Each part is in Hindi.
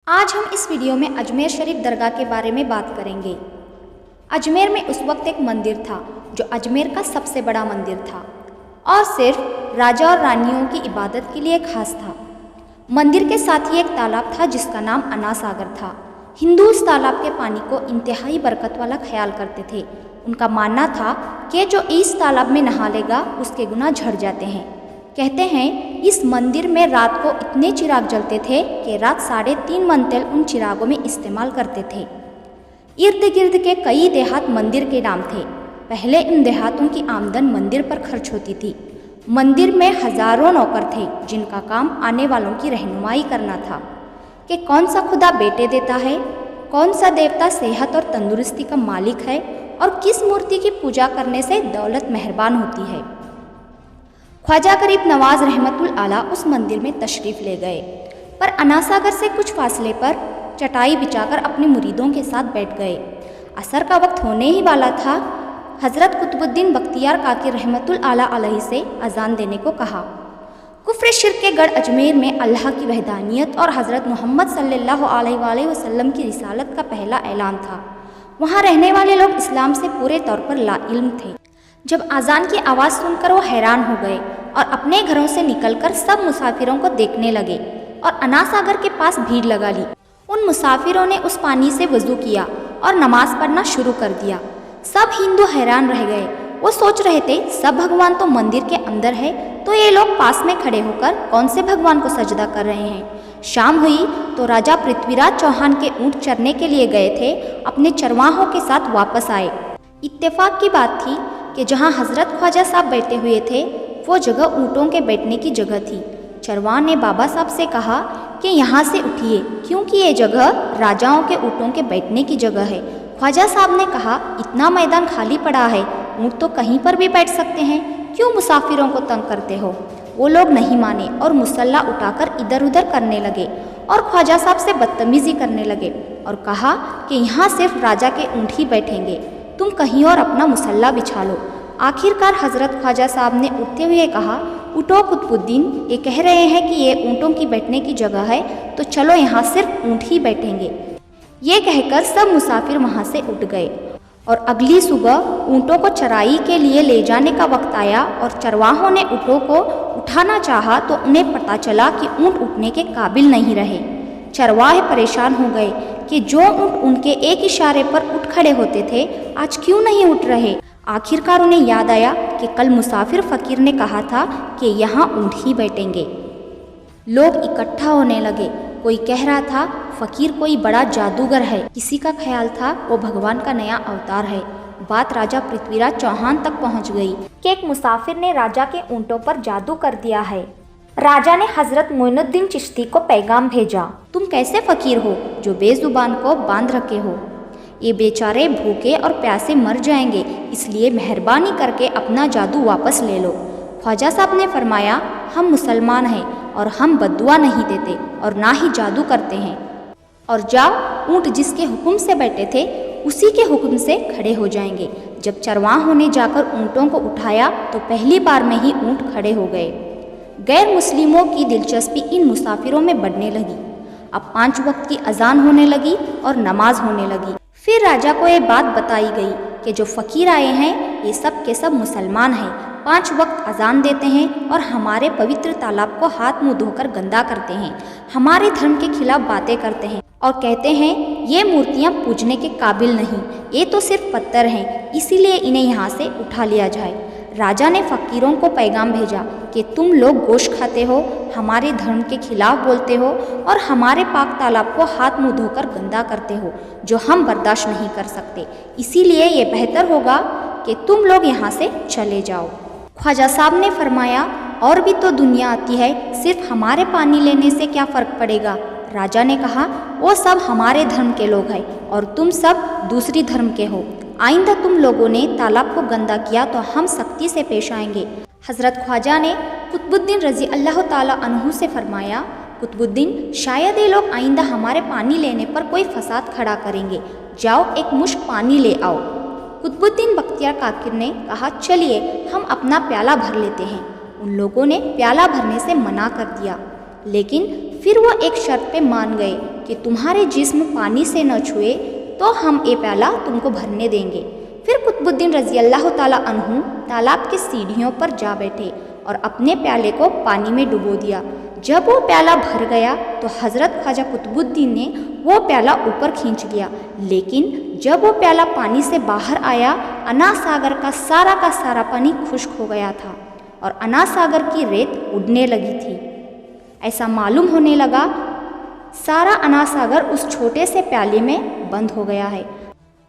आज हम इस वीडियो में अजमेर शरीफ दरगाह के बारे में बात करेंगे। अजमेर में उस वक्त एक मंदिर था जो अजमेर का सबसे बड़ा मंदिर था और सिर्फ राजा और रानियों की इबादत के लिए खास था। मंदिर के साथ ही एक तालाब था जिसका नाम अन्ना सागर था। हिंदू उस तालाब के पानी को इंतहाई बरकत वाला ख्याल करते थे। उनका मानना था कि जो इस तालाब में नहा लेगा उसके गुनाह झड़ जाते हैं। कहते हैं इस मंदिर में रात को इतने चिराग जलते थे कि रात 3.5 मंजिल उन चिरागों में इस्तेमाल करते थे। इर्द गिर्द के कई देहात मंदिर के नाम थे। पहले इन देहातों की आमदन मंदिर पर खर्च होती थी। मंदिर में हजारों नौकर थे जिनका काम आने वालों की रहनुमाई करना था कि कौन सा खुदा बेटे देता है, कौन सा देवता सेहत और तंदुरुस्ती का मालिक है और किस मूर्ति की पूजा करने से दौलत मेहरबान होती है। ख्वाजा गरीब नवाज रहमतुल आला उस मंदिर में तशरीफ़ ले गए, पर अन्ना सागर से कुछ फासले पर चटाई बिछाकर अपने मुरीदों के साथ बैठ गए। असर का वक्त होने ही वाला था। हज़रत कुतुबुद्दीन बख्तियार काकी रहमतुल आला अलैहि से अजान देने को कहा। कुफ्र शिर्क के गढ़ अजमेर में अल्लाह की वहदानियत और हज़रत मोहम्मद सल्लल्लाहु अलैहि वसल्लम की रिसालत का पहला ऐलान था। वहाँ रहने वाले लोग इस्लाम से पूरे तौर पर लाइल्म थे। जब अजान की आवाज़ सुनकर वो हैरान हो गए और अपने घरों से निकलकर सब मुसाफिरों को देखने लगे और अन्ना सागर के पास भीड़ लगा ली। उन मुसाफिरों ने उस पानी से वज़ू किया और नमाज पढ़ना शुरू कर दिया। सब हिंदू हैरान रह गए। वो सोच रहे थे सब भगवान तो मंदिर के अंदर है, तो ये लोग पास में खड़े होकर कौन से भगवान को सजदा कर रहे हैं। शाम हुई तो राजा पृथ्वीराज चौहान के ऊँट चरने के लिए गए थे, अपने चरवाहों के साथ वापस आए। इत्तेफाक की बात थी कि जहाँ हज़रत ख्वाजा साहब बैठे हुए थे वो जगह ऊँटों के बैठने की जगह थी। चरवाह ने बाबा साहब से कहा कि यहाँ से उठिए क्योंकि ये जगह राजाओं के ऊँटों के बैठने की जगह है। ख्वाजा साहब ने कहा इतना मैदान खाली पड़ा है, ऊँट तो कहीं पर भी बैठ सकते हैं, क्यों मुसाफिरों को तंग करते हो। वो लोग नहीं माने और मुसल्ला उठाकर इधर उधर करने लगे और ख्वाजा साहब से बदतमीज़ी करने लगे और कहा कि यहाँ सिर्फ राजा के ऊँट ही बैठेंगे, तुम कहीं और अपना मुसल्ला बिछा लो। आखिरकार हज़रत ख्वाजा साहब ने उठते हुए कहा, उठो कुतुबुद्दीन, ये कह रहे हैं कि ये ऊँटों की बैठने की जगह है, तो चलो यहाँ सिर्फ ऊँट ही बैठेंगे। ये कहकर सब मुसाफिर वहाँ से उठ गए और अगली सुबह ऊँटों को चराई के लिए ले जाने का वक्त आया और चरवाहों ने ऊँटों को उठाना चाहा तो उन्हें पता चला कि ऊँट उठने के काबिल नहीं रहे। चरवाहे परेशान हो गए कि जो ऊँट उनके एक इशारे पर उठ खड़े होते थे आज क्यों नहीं उठ रहे। आखिरकार उन्हें याद आया कि कल मुसाफिर फ़कीर ने कहा था कि यहाँ ऊँट ही बैठेंगे। लोग इकट्ठा होने लगे। कोई कह रहा था फ़कीर कोई बड़ा जादूगर है, किसी का ख्याल था वो भगवान का नया अवतार है। बात राजा पृथ्वीराज चौहान तक पहुँच गई कि एक मुसाफिर ने राजा के ऊँटों पर जादू कर दिया है। राजा ने हज़रत मोइनुद्दीन चिश्ती को पैगाम भेजा, तुम कैसे फ़कीर हो जो बेज़ुबान को बांध रखे हो, ये बेचारे भूखे और प्यासे मर जाएंगे, इसलिए मेहरबानी करके अपना जादू वापस ले लो। ख्वाजा साहब ने फरमाया, हम मुसलमान हैं और हम बद्दुआ नहीं देते और ना ही जादू करते हैं, और जाओ ऊँट जिसके हुक्म से बैठे थे उसी के हुक्म से खड़े हो जाएंगे। जब चरवाहों ने जाकर ऊँटों को उठाया तो पहली बार में ही ऊँट खड़े हो गए। गैर मुस्लिमों की दिलचस्पी इन मुसाफिरों में बढ़ने लगी। अब 5 वक्त की अजान होने लगी और नमाज होने लगी। फिर राजा को ये बात बताई गई कि जो फ़कीर आए हैं ये सब के सब मुसलमान हैं, 5 वक्त अजान देते हैं और हमारे पवित्र तालाब को हाथ मुँह धोकर गंदा करते हैं, हमारे धर्म के खिलाफ बातें करते हैं और कहते हैं ये मूर्तियाँ पूजने के काबिल नहीं, ये तो सिर्फ पत्थर हैं, इसीलिए इन्हें यहाँ से उठा लिया जाए। राजा ने फ़कीरों को पैगाम भेजा कि तुम लोग गोश्त खाते हो, हमारे धर्म के खिलाफ बोलते हो और हमारे पाक तालाब को हाथ मुँह धोकर गंदा करते हो, जो हम बर्दाश्त नहीं कर सकते। इसीलिए ये बेहतर होगा कि तुम लोग यहाँ से चले जाओ। ख्वाजा साहब ने फरमाया, और भी तो दुनिया आती है, सिर्फ हमारे पानी लेने से क्या फ़र्क पड़ेगा। राजा ने कहा, वो सब हमारे धर्म के लोग हैं और तुम सब दूसरी धर्म के हो। आइंदा तुम लोगों ने तालाब को गंदा किया तो हम सख्ती से पेश आएंगे। हज़रत ख्वाजा ने कुतुबुद्दीन रज़ी अल्लाह ताला अन्हु से फरमाया, कुतुबुद्दीन शायद ये लोग आइंदा हमारे पानी लेने पर कोई फसाद खड़ा करेंगे, जाओ एक मुश्क पानी ले आओ। कुतुबुद्दीन बख्तियार काकी ने कहा, चलिए हम अपना प्याला भर लेते हैं। उन लोगों ने प्याला भरने से मना कर दिया, लेकिन फिर वो एक शर्त पे मान गए कि तुम्हारे जिस्म पानी से न छुए तो हम ये प्याला तुमको भरने देंगे। फिर कुतुबुद्दीन रज़ी अल्लाह ताला अन्हु तालाब के सीढ़ियों पर जा बैठे और अपने प्याले को पानी में डुबो दिया। जब वो प्याला भर गया तो हज़रत ख्वाजा कुतुबुद्दीन ने वो प्याला ऊपर खींच लिया, लेकिन जब वो प्याला पानी से बाहर आया, अना सागर का सारा पानी खुश्क हो गया था और अना सागर की रेत उड़ने लगी थी। ऐसा मालूम होने लगा सारा अना सागर उस छोटे से प्याले में बंद हो गया है।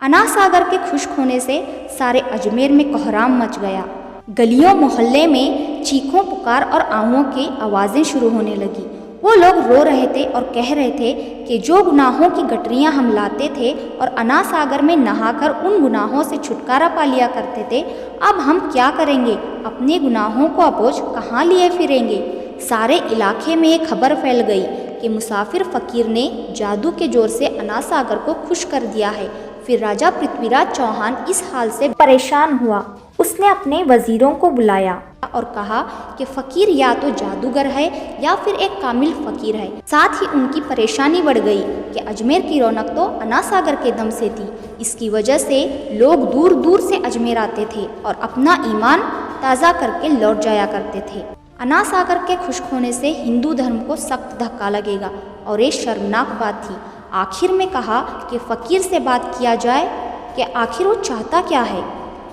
अना सागर के खुश्क होने से सारे अजमेर में कोहराम मच गया। गलियों मोहल्ले में चीखों पुकार और आहों की आवाज़ें शुरू होने लगी। वो लोग रो रहे थे और कह रहे थे कि जो गुनाहों की गटरियां हम लाते थे और अना सागर में नहाकर उन गुनाहों से छुटकारा पा लिया करते थे, अब हम क्या करेंगे? अपने गुनाहों को अबोझ कहाँ लिए फिरेंगे? सारे इलाके में ये खबर फैल गई कि मुसाफिर फ़कीर ने जादू के जोर से अना सागर को खुश कर दिया है। फिर राजा पृथ्वीराज चौहान इस हाल से परेशान हुआ। उसने अपने वज़ीरों को बुलाया और कहा कि फ़कीर या तो जादूगर है या फिर एक कामिल फ़कीर है। साथ ही उनकी परेशानी बढ़ गई कि अजमेर की रौनक तो अना सागर के दम से थी। इसकी वजह से लोग दूर दूर से अजमेर आते थे और अपना ईमान ताज़ा करके लौट जाया करते थे। अना सागर के खुश्क होने से हिंदू धर्म को सख्त धक्का लगेगा और ये शर्मनाक बात थी। आखिर में कहा कि फ़कीर से बात किया जाए कि आखिर वो चाहता क्या है।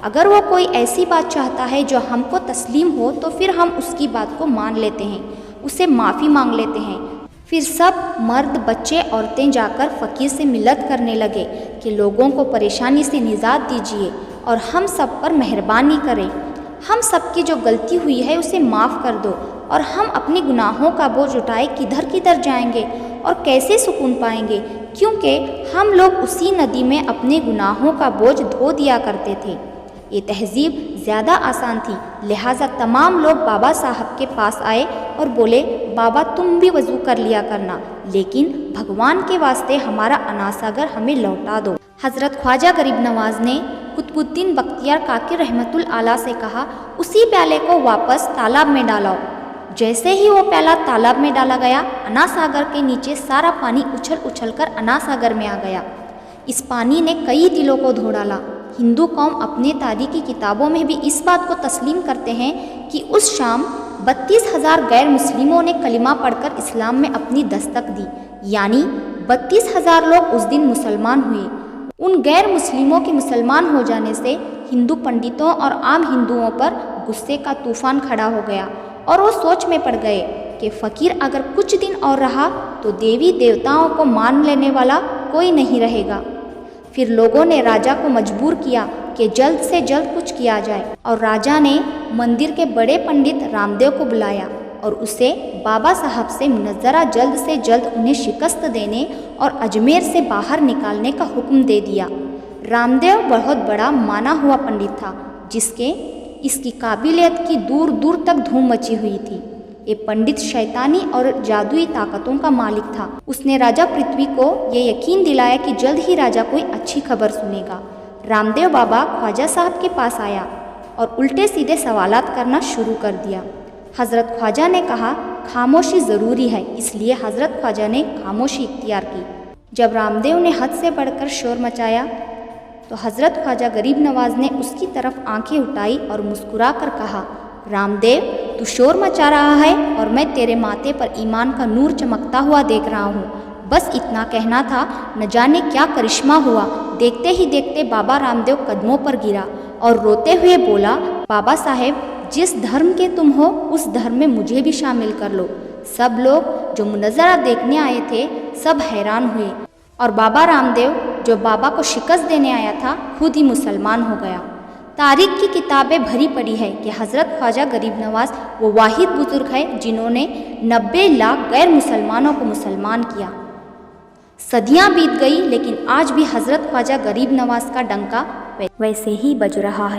अगर वो कोई ऐसी बात चाहता है जो हमको तस्लीम हो तो फिर हम उसकी बात को मान लेते हैं, उससे माफ़ी मांग लेते हैं। फिर सब मर्द बच्चे औरतें जाकर फ़कीर से मिन्नत करने लगे कि लोगों को परेशानी से निजात दीजिए और हम सब पर मेहरबानी करें। हम सब की जो गलती हुई है उसे माफ़ कर दो और हम अपने गुनाहों का बोझ उठाए किधर किधर जाएंगे और कैसे सुकून पाएंगे, क्योंकि हम लोग उसी नदी में अपने गुनाहों का बोझ धो दिया करते थे। ये तहजीब ज़्यादा आसान थी, लिहाजा तमाम लोग बाबा साहब के पास आए और बोले, बाबा तुम भी वज़ू कर लिया करना, लेकिन भगवान के वास्ते हमारा अना सागर हमें लौटा दो। हज़रत ख्वाजा गरीब नवाज़ ने कुतुबुद्दीन बख्तियार काकी रहमतुल आला से कहा, उसी प्याले को वापस तालाब में डालाओ। जैसे ही वो प्याला तालाब में डाला गया, अना सागर के नीचे सारा पानी उछल उछल कर अना सागर में आ गया। इस पानी ने कई दिलों को धो डाला। हिंदू कौम अपने तारीखी किताबों में भी इस बात को तस्लीम करते हैं कि उस शाम 32,000 गैर मुस्लिमों ने कलिमा पढ़कर इस्लाम में अपनी दस्तक दी, यानी 32,000 लोग उस दिन मुसलमान हुए। उन गैर मुस्लिमों के मुसलमान हो जाने से हिंदू पंडितों और आम हिंदुओं पर गुस्से का तूफान खड़ा हो गया और वो सोच में पड़ गए कि फ़कीर अगर कुछ दिन और रहा तो देवी देवताओं को मान लेने वाला कोई नहीं रहेगा। फिर लोगों ने राजा को मजबूर किया कि जल्द से जल्द कुछ किया जाए और राजा ने मंदिर के बड़े पंडित रामदेव को बुलाया और उसे बाबा साहब से मुनज़्ज़रा जल्द से जल्द उन्हें शिकस्त देने और अजमेर से बाहर निकालने का हुक्म दे दिया। रामदेव बहुत बड़ा माना हुआ पंडित था, जिसके इसकी काबिलियत की दूर दूर तक धूम मची हुई थी। ये पंडित शैतानी और जादुई ताकतों का मालिक था। उसने राजा पृथ्वी को ये यकीन दिलाया कि जल्द ही राजा कोई अच्छी खबर सुनेगा। रामदेव बाबा ख्वाजा साहब के पास आया और उल्टे सीधे सवालात करना शुरू कर दिया। हज़रत ख्वाजा ने कहा, खामोशी ज़रूरी है, इसलिए हज़रत ख्वाजा ने खामोशी इख्तियार की। जब रामदेव ने हद से बढ़कर शोर मचाया तो हज़रत ख्वाजा गरीब नवाज़ ने उसकी तरफ आंखें उठाई और मुस्कुरा कर कहा, रामदेव तू शोर मचा रहा है और मैं तेरे माथे पर ईमान का नूर चमकता हुआ देख रहा हूँ। बस इतना कहना था, न जाने क्या करिश्मा हुआ। देखते ही देखते बाबा रामदेव कदमों पर गिरा और रोते हुए बोला, बाबा साहेब जिस धर्म के तुम हो उस धर्म में मुझे भी शामिल कर लो। सब लोग जो मुनज़्ज़रा देखने आए थे सब हैरान हुए और बाबा रामदेव जो बाबा को शिकस्त देने आया था खुद ही मुसलमान हो गया। तारीख की किताबें भरी पड़ी है कि हज़रत ख्वाजा गरीब नवाज़ वो वाहिद बुज़ुर्ग है जिन्होंने 90 लाख गैर मुसलमानों को मुसलमान किया। सदियां बीत गई लेकिन आज भी हज़रत ख्वाजा गरीब नवाज़ का डंका वैसे ही बज रहा है।